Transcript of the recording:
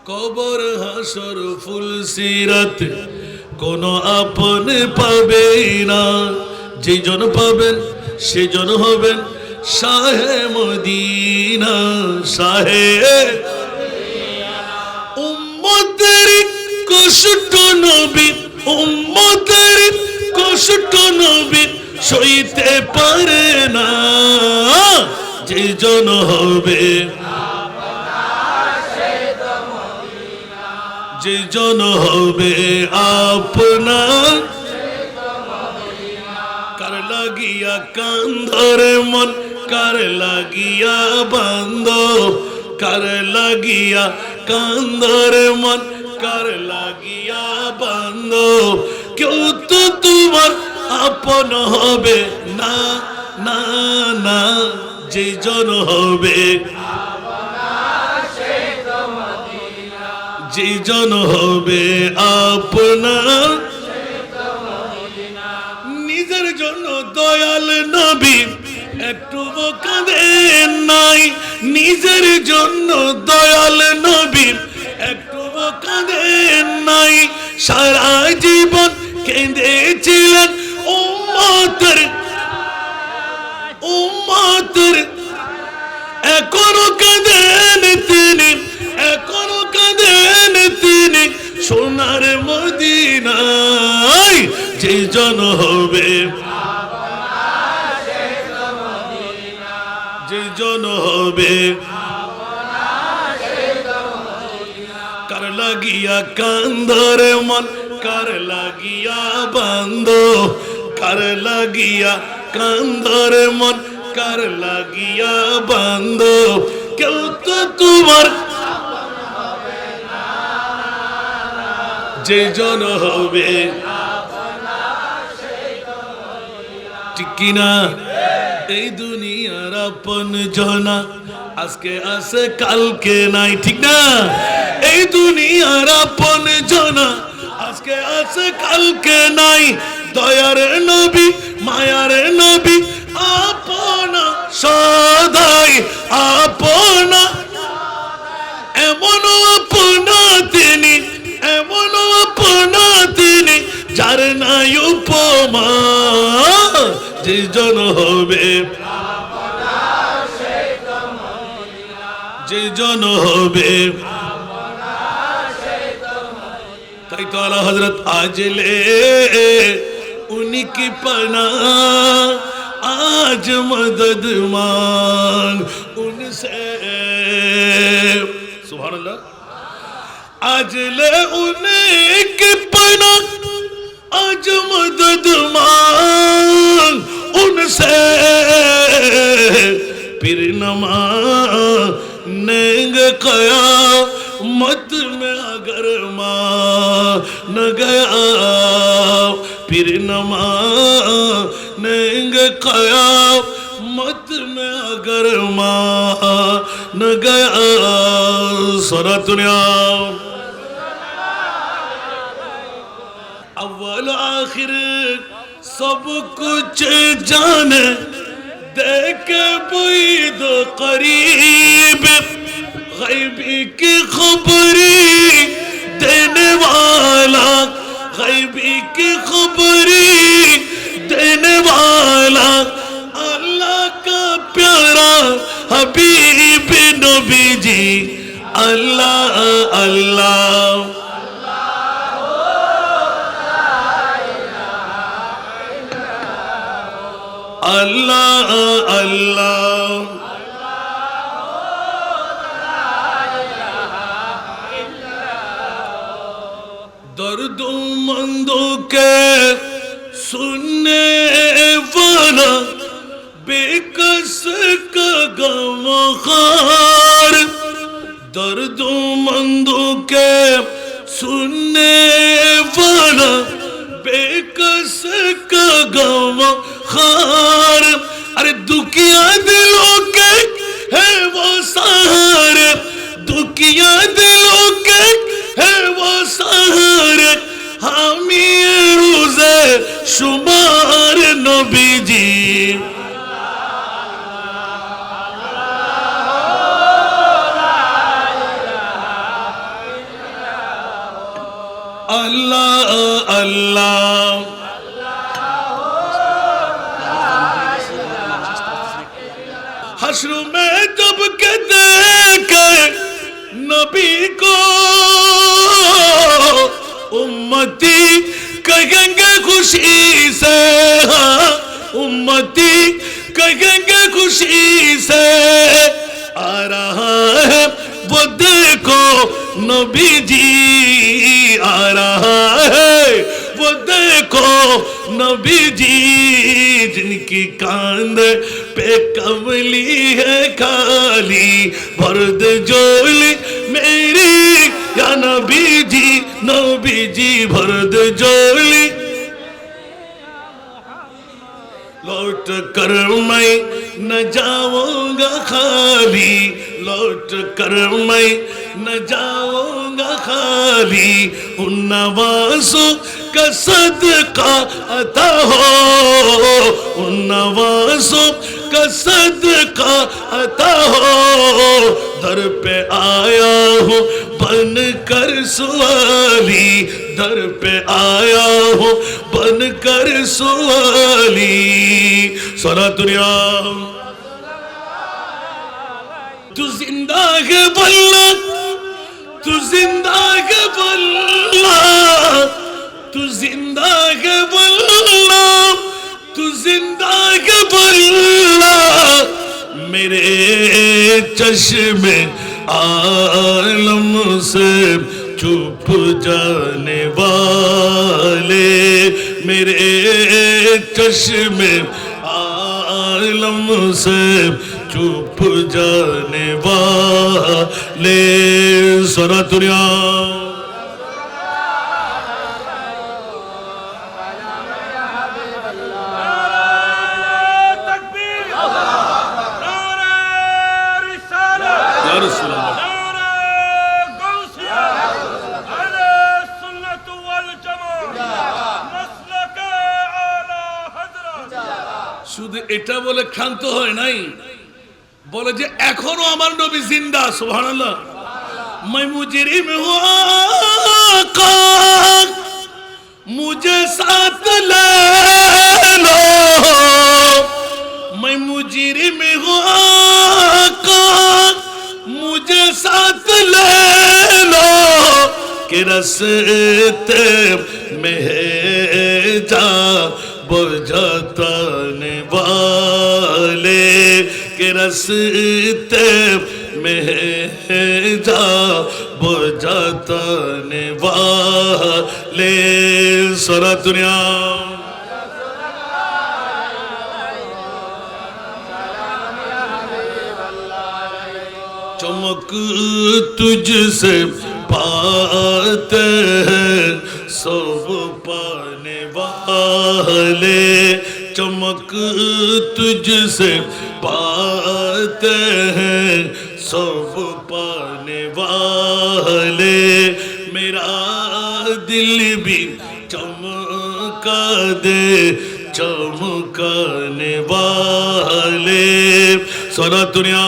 কবর হাসর ফুলসিরাত কোন আপন পাবে না, যেজন পাবেন সেজন হবেন শাহে মদিনা। শাহে উম্মতের কষ্ট নবী, উম্মতের কষ্ট নবী সইতে পারে না, যেজন হবে যেজন হবে আপনার। কার লাগিয়া কান্দরে মন, কার লাগিয়া বান্দ, কার লাগিয়া কান্দরে মন, কার লাগিয়া বান্দ। কেউ তো তোমার আপন হবে না, না না, যেজন হবে যেজন হবে আপনার। নিজের জন্য দয়াল নবী একটু কাঁদেন নাই, নিজের জন্য দয়াল নবী একটু কাঁদেন নাই। সারা জীবন কেঁদেছিলেন উম্মতের উম্মতের, এখনো কাঁদেন তিনি, এখনো কাঁদেন তিনি সোনার মদিনায়। যেজন হবে যেজন হবে কার লাগিয়া কান্দরে মন, কার লাগিয়া বান্দ, কার লাগিয়া কান্দরে মন, কার লাগিয়া বান্দ। কেউ তো তোমার যেজন হবে, ঠিক কিনা? এই দুনিয়ার আপন জনা আজকে আছে কালকে নাই, ঠিক না? এই দুনিয়ার আপন জনা আজকে আছে কালকে নাই। দয়ার নবী মায়ার নবী আপনা সদাই আপনা, এমন আপনা তিনি, এমন আপনা তিনি যার নাই উপমা। যেজন হবে যেজন হবে, তাই তো আলা হযরত আজলে उनकी पना आज मदद मांग उनसे। सुभान अल्लाह। आज ले उनकी पना आज मदद मांग उनसे, फिर नमानेंगे क़यामत में अगर मान गया, फिर नमानेंगे क़यामत में अगर मान गया। सारा दुनिया अव्वल आखिर सब कुछ जाने, देखे बुईद करीब गैबी की खबरी देने वाला, गैबी की खबरी देने वाला अल्लाह का प्यारा हबीब नबी जी। अल्लाह अल्लाह अल्लाह अल्लाह। दर्दमंदों के सुनने वाला बेकस का गमखार, दर्दमंदों के सुनने वाला बेकस का गमखार। अरे दुखिया दिलों के है वो सहारे, दुखिया दिलों के है वो सहारे, हामी रोज़े शुमार नबी जी। اللہ اللہ حشر میں جب کہ دیکھے نبی کو امتی کہیں گے خوشی سے امتی کہیں گے خوشی سے آ رہا ہے وہ دیکھو نبی جی آ رہا ہے وہ دیکھو نبی جی جن کی کاند پہ کملی ہے کالی برد جولی میری یا نبی جی برد جولی لوٹ کر میں نہ جاؤں گا خالی لوٹ کر میں نہ جاؤں گا خالی ان نوازوں کا صدقہ عطا ہو ان نوازوں کا صدقہ عطا ہو در پہ آیا ہوں بن کر سوالی در پہ آیا ہوں بن کر سوالی صلاۃ الیا تو زندہ ہے واللہ تو زندہ ہے واللہ تو زندہ ہے واللہ تو زندہ ہے واللہ میرے چشم عالم سے چھپ جانے والے میرے چشم عالم سے چھپ جانے والے سورہ دنیا শুধু এটা বলে ক্ষান্ত হয় নাই বলে যে এখনো আমার নবী জিন্দা সুবহানাল্লাহ मैं मुजरिम हूँ आका मुझे साथ ले लो मैं मुजरिम हूँ आका मुझे साथ ले लो कि रस्ते में जा बुझाने वाले के रस्ते में जा बुझाने वाले सारा दुनिया चमक तुझसे पाते हैं सब पाने वाले चमक तुझसे पाते हैं सब पाने वाले मेरा दिल भी चमका दे चमकाने वाले सारा दुनिया